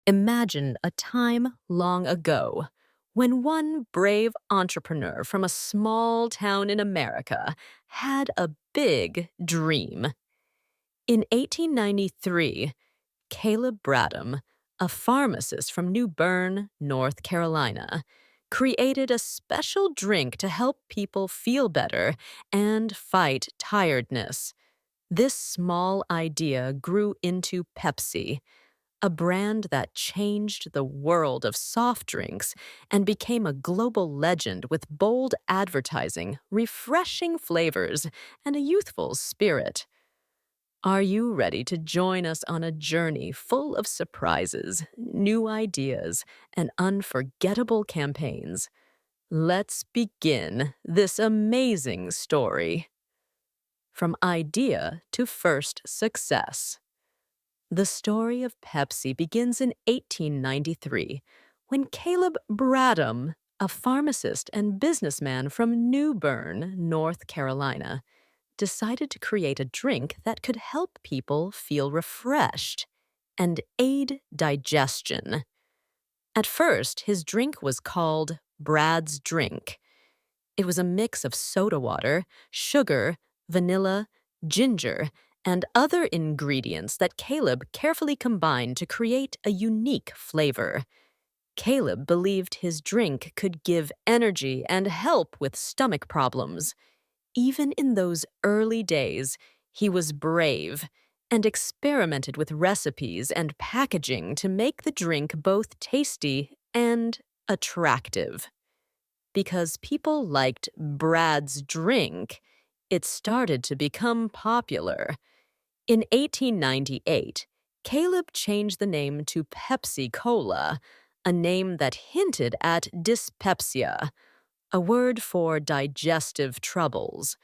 Imagine a time long ago when one brave entrepreneur from a small town in America had a big dream. In 1893, Caleb Bradham, a pharmacist from New Bern, North Carolina, created a special drink to help people feel better and fight tiredness. This small idea grew into Pepsi, a brand that changed the world of soft drinks and became a global legend with bold advertising, refreshing flavors, and a youthful spirit. Are you ready to join us on a journey full of surprises, new ideas, and unforgettable campaigns? Let's begin this amazing story. From idea to first success. The story of Pepsi begins in 1893 when Caleb Bradham, a pharmacist and businessman from New Bern, North Carolina, decided to create a drink that could help people feel refreshed and aid digestion. At first, his drink was called Brad's Drink. It was a mix of soda water, sugar, vanilla, ginger, and other ingredients that Caleb carefully combined to create a unique flavor. Caleb believed his drink could give energy and help with stomach problems. Even in those early days, he was brave and experimented with recipes and packaging to make the drink both tasty and attractive. Because people liked Brad's drink, it started to become popular. In 1898, Caleb changed the name to Pepsi-Cola, a name that hinted at dyspepsia, a word for digestive troubles.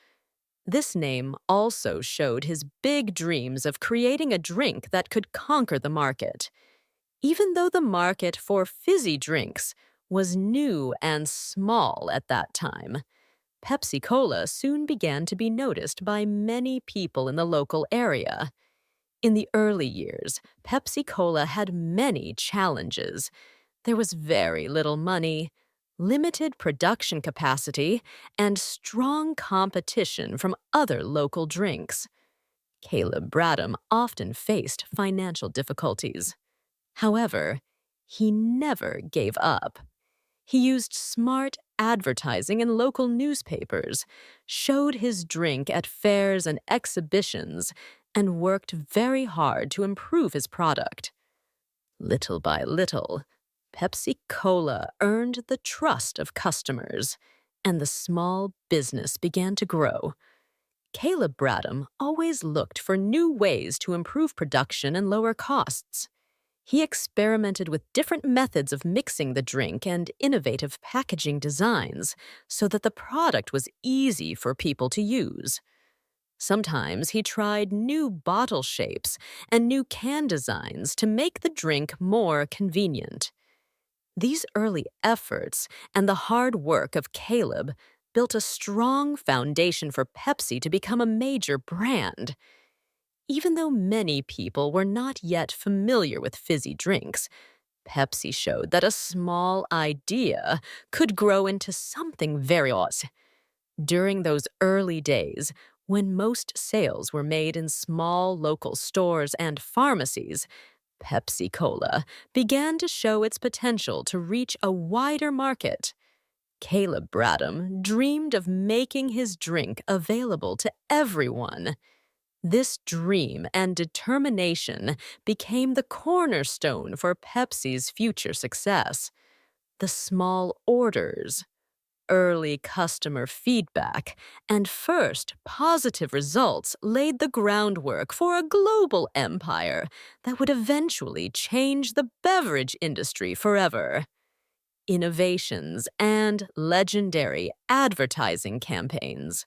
This name also showed his big dreams of creating a drink that could conquer the market. Even though the market for fizzy drinks was new and small at that time, Pepsi-Cola soon began to be noticed by many people in the local area. In the early years, Pepsi-Cola had many challenges. There was very little money, limited production capacity, and strong competition from other local drinks. Caleb Bradham often faced financial difficulties. However, he never gave up. He used smart advertising in local newspapers, showed his drink at fairs and exhibitions, and worked very hard to improve his product. Little by little, Pepsi-Cola earned the trust of customers, and the small business began to grow. Caleb Bradham always looked for new ways to improve production and lower costs. He experimented with different methods of mixing the drink and innovative packaging designs so that the product was easy for people to use. Sometimes he tried new bottle shapes and new can designs to make the drink more convenient. These early efforts and the hard work of Caleb built a strong foundation for Pepsi to become a major brand. Even though many people were not yet familiar with fizzy drinks, Pepsi showed that a small idea could grow into something very awesome. During those early days, when most sales were made in small local stores and pharmacies, Pepsi-Cola began to show its potential to reach a wider market. Caleb Bradham dreamed of making his drink available to everyone. This dream and determination became the cornerstone for Pepsi's future success. The small orders, early customer feedback, and first positive results laid the groundwork for a global empire that would eventually change the beverage industry forever. Innovations and legendary advertising campaigns.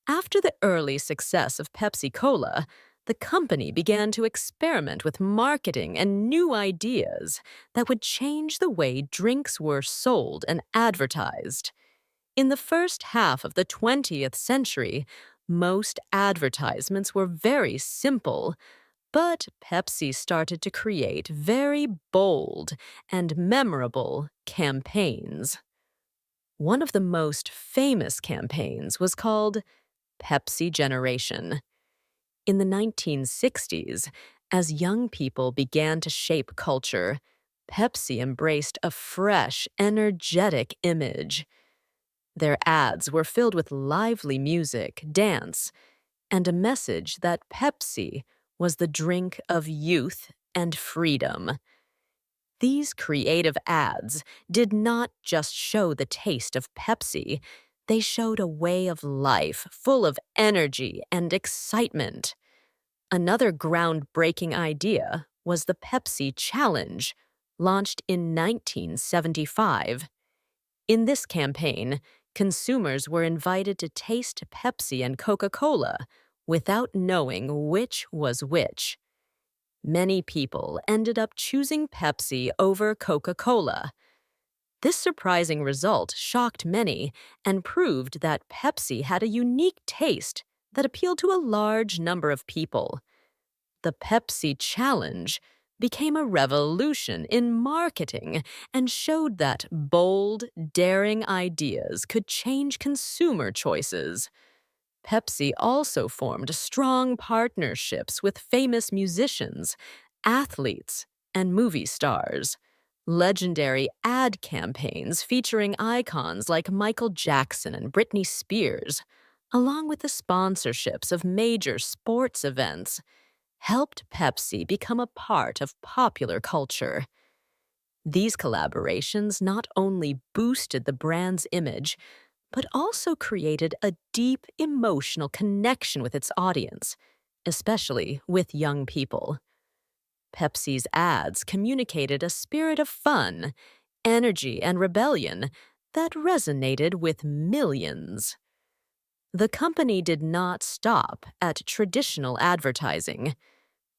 After the early success of Pepsi-Cola, the company began to experiment with marketing and new ideas that would change the way drinks were sold and advertised. In the first half of the 20th century, most advertisements were very simple. But Pepsi started to create very bold and memorable campaigns. One of the most famous campaigns was called Pepsi Generation. In the 1960s, as young people began to shape culture, Pepsi embraced a fresh, energetic image. Their ads were filled with lively music, dance, and a message that Pepsi was the drink of youth and freedom. These creative ads did not just show the taste of Pepsi, they showed a way of life full of energy and excitement. Another groundbreaking idea was the Pepsi Challenge, launched in 1975. In this campaign, consumers were invited to taste Pepsi and Coca-Cola without knowing which was which. Many people ended up choosing Pepsi over Coca-Cola. This surprising result shocked many and proved that Pepsi had a unique taste that appealed to a large number of people. The Pepsi Challenge became a revolution in marketing and showed that bold, daring ideas could change consumer choices. Pepsi also formed strong partnerships with famous musicians, athletes, and movie stars. Legendary ad campaigns featuring icons like Michael Jackson and Britney Spears, along with the sponsorships of major sports events, helped Pepsi become a part of popular culture. These collaborations not only boosted the brand's image, but also created a deep emotional connection with its audience, especially with young people. Pepsi's ads communicated a spirit of fun, energy, and rebellion that resonated with millions. The company did not stop at traditional advertising.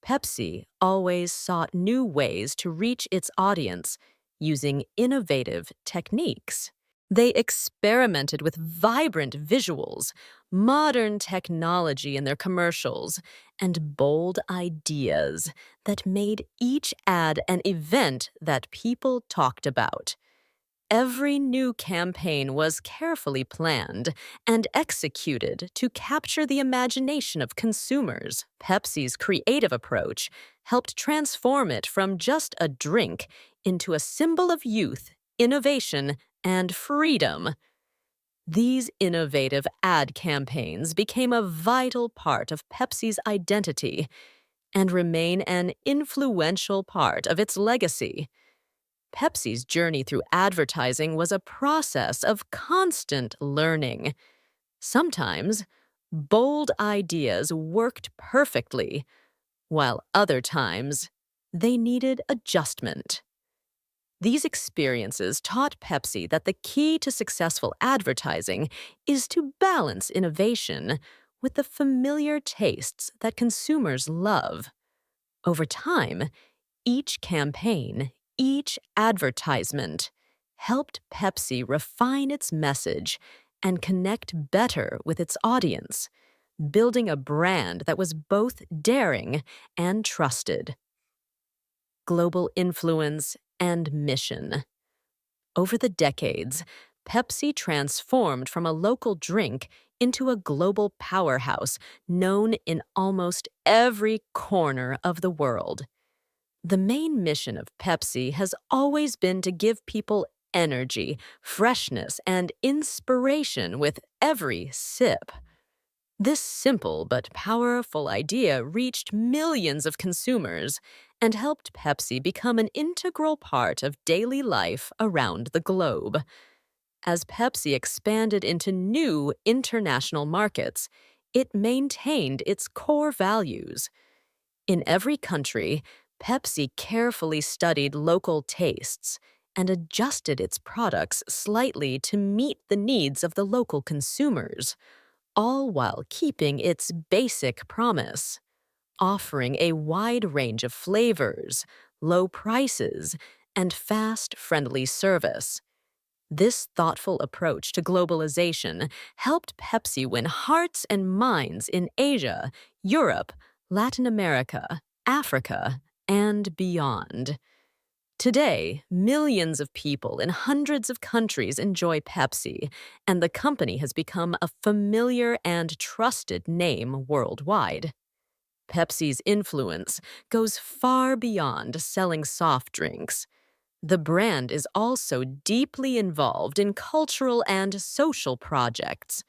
Pepsi always sought new ways to reach its audience using innovative techniques. They experimented with vibrant visuals, modern technology in their commercials, and bold ideas that made each ad an event that people talked about. Every new campaign was carefully planned and executed to capture the imagination of consumers. Pepsi's creative approach helped transform it from just a drink into a symbol of youth, innovation, and freedom. These innovative ad campaigns became a vital part of Pepsi's identity and remain an influential part of its legacy. Pepsi's journey through advertising was a process of constant learning. Sometimes, bold ideas worked perfectly, while other times, they needed adjustment. These experiences taught Pepsi that the key to successful advertising is to balance innovation with the familiar tastes that consumers love. Over time, each campaign, each advertisement helped Pepsi refine its message and connect better with its audience, building a brand that was both daring and trusted. Global influence and mission. Over the decades, Pepsi transformed from a local drink into a global powerhouse known in almost every corner of the world. The main mission of Pepsi has always been to give people energy, freshness, and inspiration with every sip. This simple but powerful idea reached millions of consumers and helped Pepsi become an integral part of daily life around the globe. As Pepsi expanded into new international markets, it maintained its core values. In every country, Pepsi carefully studied local tastes and adjusted its products slightly to meet the needs of the local consumers, all while keeping its basic promise, offering a wide range of flavors, low prices, and fast, friendly service. This thoughtful approach to globalization helped Pepsi win hearts and minds in Asia, Europe, Latin America, Africa, and beyond. Today, millions of people in hundreds of countries enjoy Pepsi, and the company has become a familiar and trusted name worldwide. Pepsi's influence goes far beyond selling soft drinks. The brand is also deeply involved in cultural and social projects.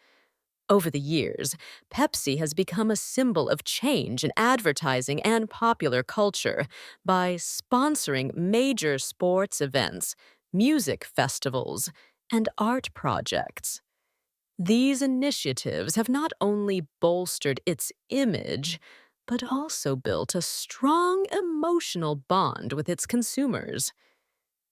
Over the years, Pepsi has become a symbol of change in advertising and popular culture by sponsoring major sports events, music festivals, and art projects. These initiatives have not only bolstered its image, but also built a strong emotional bond with its consumers.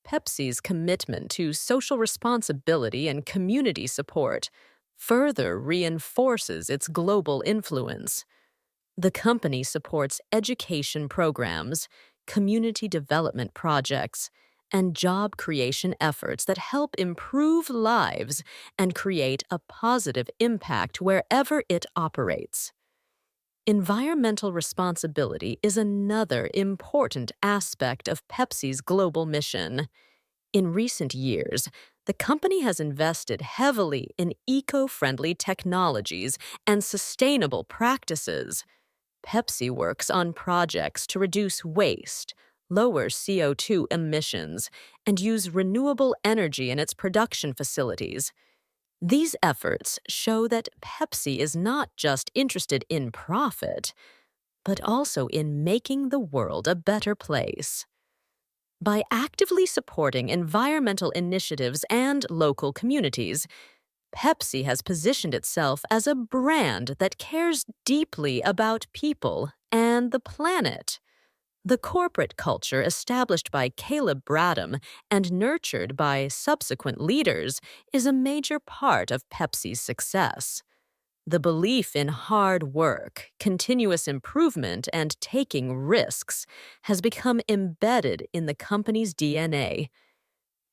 Pepsi's commitment to social responsibility and community support further reinforces its global influence. The company supports education programs, community development projects, and job creation efforts that help improve lives and create a positive impact wherever it operates. Environmental responsibility is another important aspect of Pepsi's global mission. In recent years, the company has invested heavily in eco-friendly technologies and sustainable practices. Pepsi works on projects to reduce waste, lower CO2 emissions, and use renewable energy in its production facilities. These efforts show that Pepsi is not just interested in profit, but also in making the world a better place. By actively supporting environmental initiatives and local communities, Pepsi has positioned itself as a brand that cares deeply about people and the planet. The corporate culture established by Caleb Bradham and nurtured by subsequent leaders is a major part of Pepsi's success. The belief in hard work, continuous improvement, and taking risks has become embedded in the company's DNA.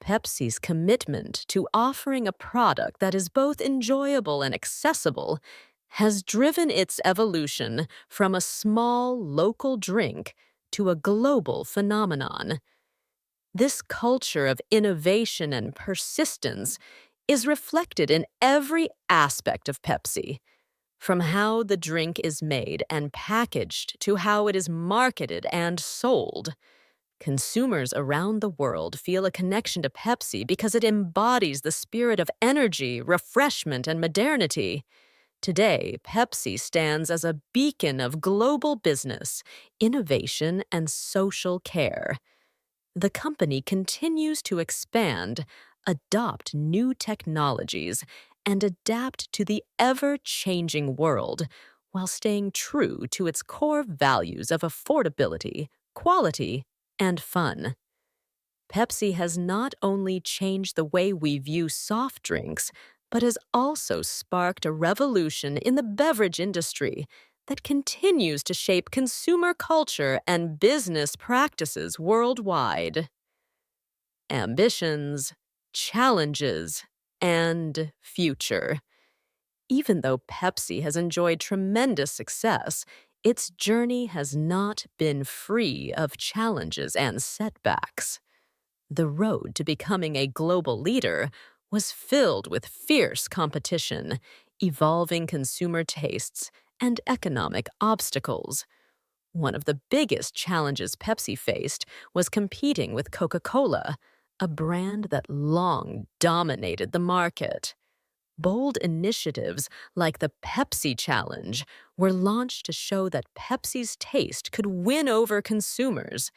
Pepsi's commitment to offering a product that is both enjoyable and accessible has driven its evolution from a small local drink to a global phenomenon. This culture of innovation and persistence is reflected in every aspect of Pepsi, from how the drink is made and packaged to how it is marketed and sold. Consumers around the world feel a connection to Pepsi because it embodies the spirit of energy, refreshment, and modernity. Today, Pepsi stands as a beacon of global business, innovation, and social care. The company continues to expand, adopt new technologies, and adapt to the ever-changing world while staying true to its core values of affordability, quality, and fun. Pepsi has not only changed the way we view soft drinks, but has also sparked a revolution in the beverage industry that continues to shape consumer culture and business practices worldwide. Ambitions, challenges, and future. Even though Pepsi has enjoyed tremendous success, its journey has not been free of challenges and setbacks. The road to becoming a global leader was filled with fierce competition, evolving consumer tastes, and economic obstacles. One of the biggest challenges Pepsi faced was competing with Coca-Cola, a brand that long dominated the market. Bold initiatives like the Pepsi Challenge were launched to show that Pepsi's taste could win over consumers,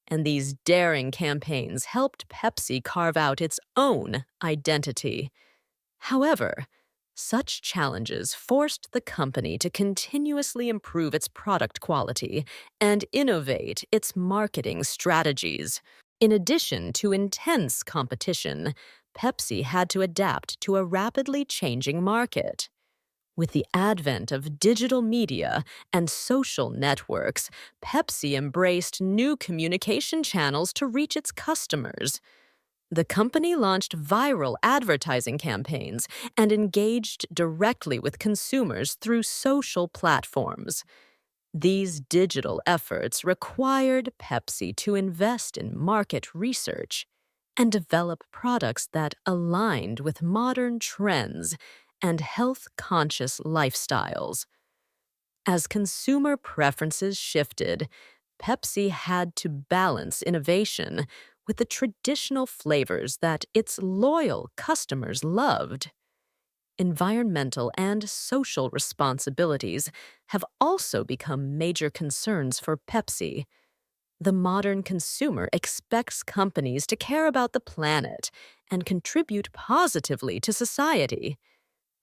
and these daring campaigns helped Pepsi carve out its own identity. However, such challenges forced the company to continuously improve its product quality and innovate its marketing strategies. In addition to intense competition, Pepsi had to adapt to a rapidly changing market. With the advent of digital media and social networks, Pepsi embraced new communication channels to reach its customers. The company launched viral advertising campaigns and engaged directly with consumers through social platforms. These digital efforts required Pepsi to invest in market research and develop products that aligned with modern trends and health-conscious lifestyles. As consumer preferences shifted, Pepsi had to balance innovation with the traditional flavors that its loyal customers loved. Environmental and social responsibilities have also become major concerns for Pepsi. The modern consumer expects companies to care about the planet and contribute positively to society.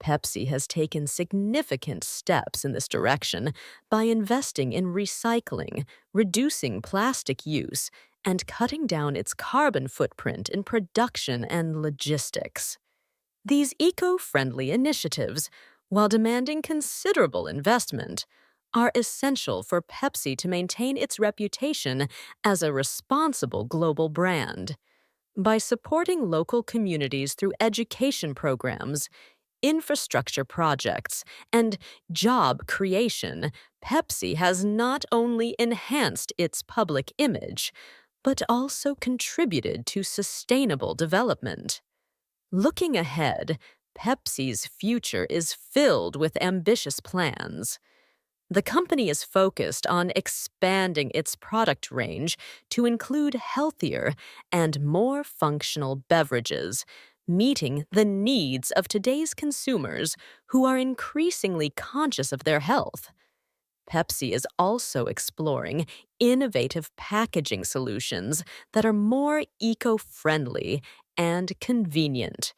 Pepsi has taken significant steps in this direction by investing in recycling, reducing plastic use, and cutting down its carbon footprint in production and logistics. These eco-friendly initiatives, while demanding considerable investment, are essential for Pepsi to maintain its reputation as a responsible global brand. By supporting local communities through education programs, infrastructure projects, and job creation, Pepsi has not only enhanced its public image, but also contributed to sustainable development. Looking ahead, Pepsi's future is filled with ambitious plans. The company is focused on expanding its product range to include healthier and more functional beverages, meeting the needs of today's consumers who are increasingly conscious of their health. Pepsi is also exploring innovative packaging solutions that are more eco-friendly and convenient.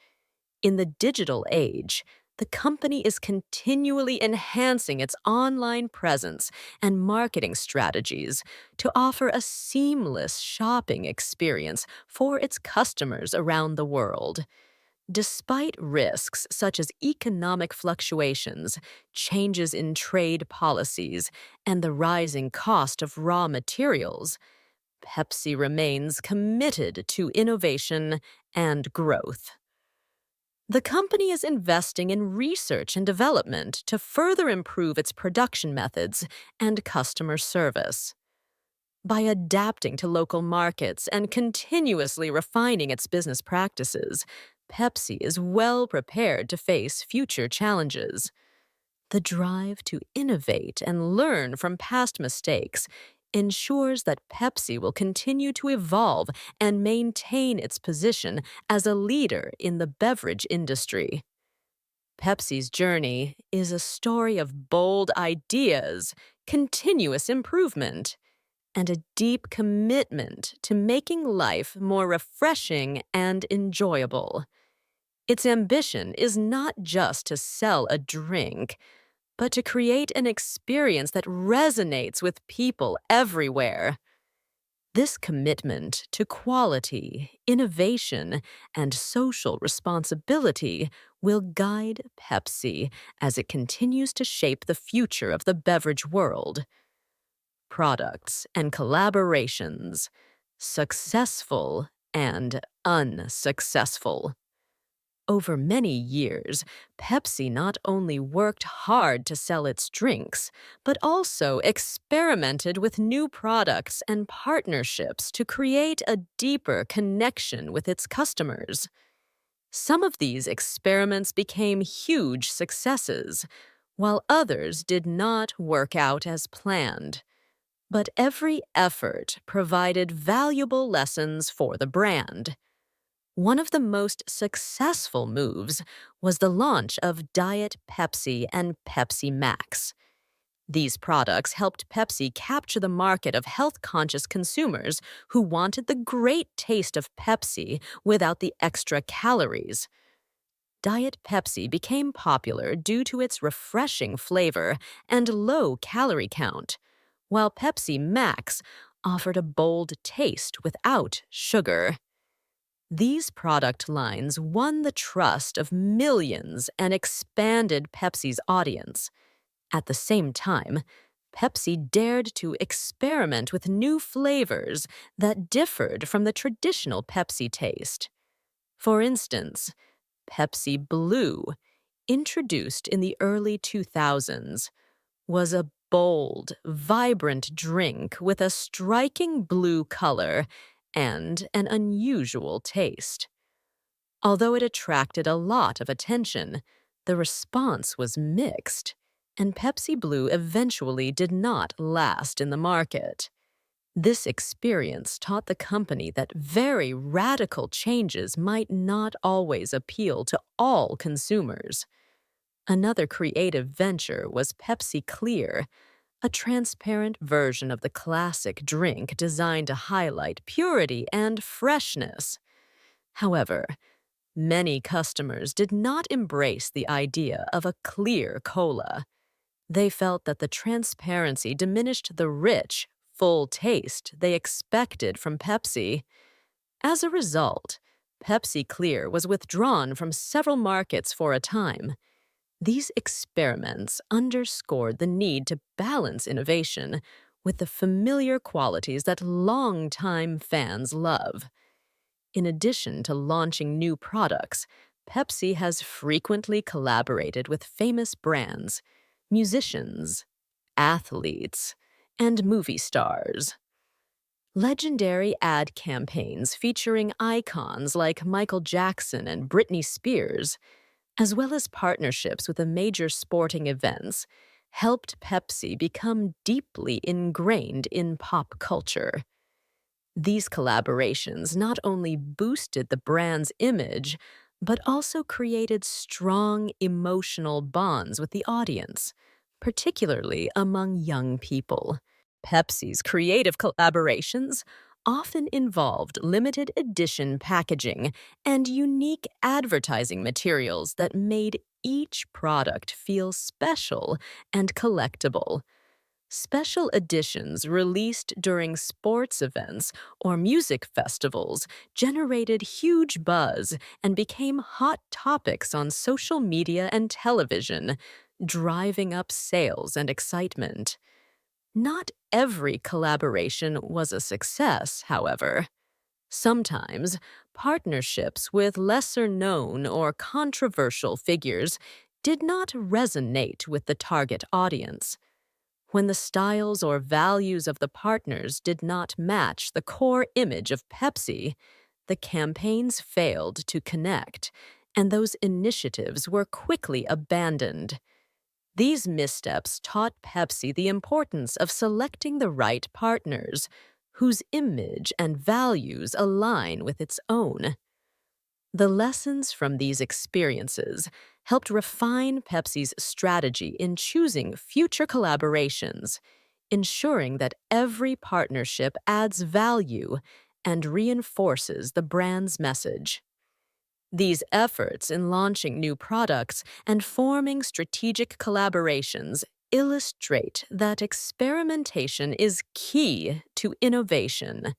In the digital age, the company is continually enhancing its online presence and marketing strategies to offer a seamless shopping experience for its customers around the world. Despite risks such as economic fluctuations, changes in trade policies, and the rising cost of raw materials, Pepsi remains committed to innovation and growth. The company is investing in research and development to further improve its production methods and customer service. By adapting to local markets and continuously refining its business practices, Pepsi is well prepared to face future challenges. The drive to innovate and learn from past mistakes ensures that Pepsi will continue to evolve and maintain its position as a leader in the beverage industry. Pepsi's journey is a story of bold ideas, continuous improvement, and a deep commitment to making life more refreshing and enjoyable. Its ambition is not just to sell a drink, but to create an experience that resonates with people everywhere. This commitment to quality, innovation, and social responsibility will guide Pepsi as it continues to shape the future of the beverage world. Products and collaborations, successful and unsuccessful. Over many years, Pepsi not only worked hard to sell its drinks, but also experimented with new products and partnerships to create a deeper connection with its customers. Some of these experiments became huge successes, while others did not work out as planned. But every effort provided valuable lessons for the brand. One of the most successful moves was the launch of Diet Pepsi and Pepsi Max. These products helped Pepsi capture the market of health-conscious consumers who wanted the great taste of Pepsi without the extra calories. Diet Pepsi became popular due to its refreshing flavor and low calorie count, while Pepsi Max offered a bold taste without sugar. These product lines won the trust of millions and expanded Pepsi's audience. At the same time, Pepsi dared to experiment with new flavors that differed from the traditional Pepsi taste. For instance, Pepsi Blue, introduced in the early 2000s, was a bold, vibrant drink with a striking blue color and an unusual taste. Although it attracted a lot of attention, the response was mixed, and Pepsi Blue eventually did not last in the market. This experience taught the company that very radical changes might not always appeal to all consumers. Another creative venture was Pepsi Clear, a transparent version of the classic drink designed to highlight purity and freshness. However, many customers did not embrace the idea of a clear cola. They felt that the transparency diminished the rich, full taste they expected from Pepsi. As a result, Pepsi Clear was withdrawn from several markets for a time. These experiments underscored the need to balance innovation with the familiar qualities that longtime fans love. In addition to launching new products, Pepsi has frequently collaborated with famous brands, musicians, athletes, and movie stars. Legendary ad campaigns featuring icons like Michael Jackson and Britney Spears, as well as partnerships with the major sporting events, helped Pepsi become deeply ingrained in pop culture. These collaborations not only boosted the brand's image, but also created strong emotional bonds with the audience, particularly among young people. Pepsi's creative collaborations often involved limited edition packaging and unique advertising materials that made each product feel special and collectible. Special editions released during sports events or music festivals generated huge buzz and became hot topics on social media and television, driving up sales and excitement. Not every collaboration was a success, however. Sometimes, partnerships with lesser-known or controversial figures did not resonate with the target audience. When the styles or values of the partners did not match the core image of Pepsi, the campaigns failed to connect, and those initiatives were quickly abandoned. These missteps taught Pepsi the importance of selecting the right partners, whose image and values align with its own. The lessons from these experiences helped refine Pepsi's strategy in choosing future collaborations, ensuring that every partnership adds value and reinforces the brand's message. These efforts in launching new products and forming strategic collaborations illustrate that experimentation is key to innovation.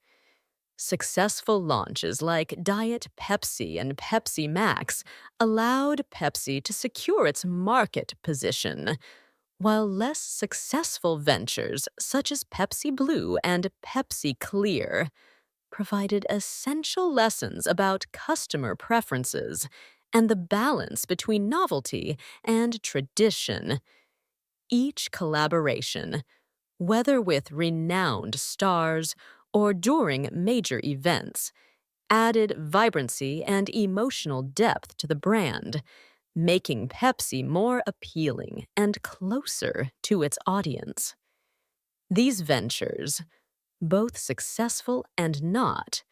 Successful launches like Diet Pepsi and Pepsi Max allowed Pepsi to secure its market position, while less successful ventures such as Pepsi Blue and Pepsi Clear provided essential lessons about customer preferences and the balance between novelty and tradition. Each collaboration, whether with renowned stars or during major events, added vibrancy and emotional depth to the brand, making Pepsi more appealing and closer to its audience. These ventures, both successful and not,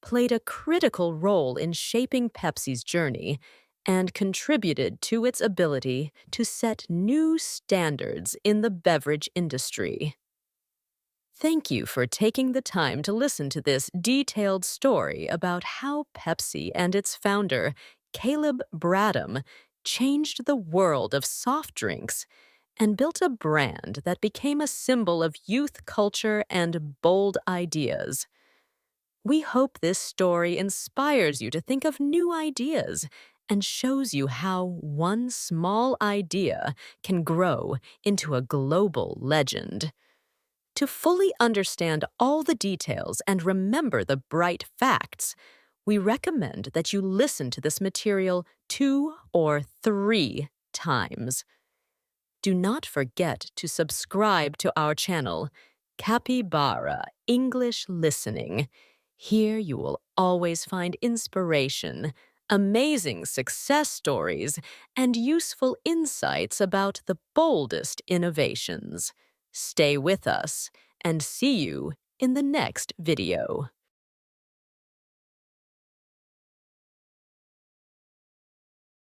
played a critical role in shaping Pepsi's journey and contributed to its ability to set new standards in the beverage industry. Thank you for taking the time to listen to this detailed story about how Pepsi and its founder, Caleb Bradham, changed the world of soft drinks and built a brand that became a symbol of youth culture and bold ideas. We hope this story inspires you to think of new ideas and shows you how one small idea can grow into a global legend. To fully understand all the details and remember the bright facts, we recommend that you listen to this material 2 or 3 times. Do not forget to subscribe to our channel, Capybara English Listening. Here you will always find inspiration, amazing success stories, and useful insights about the boldest innovations. Stay with us and see you in the next video.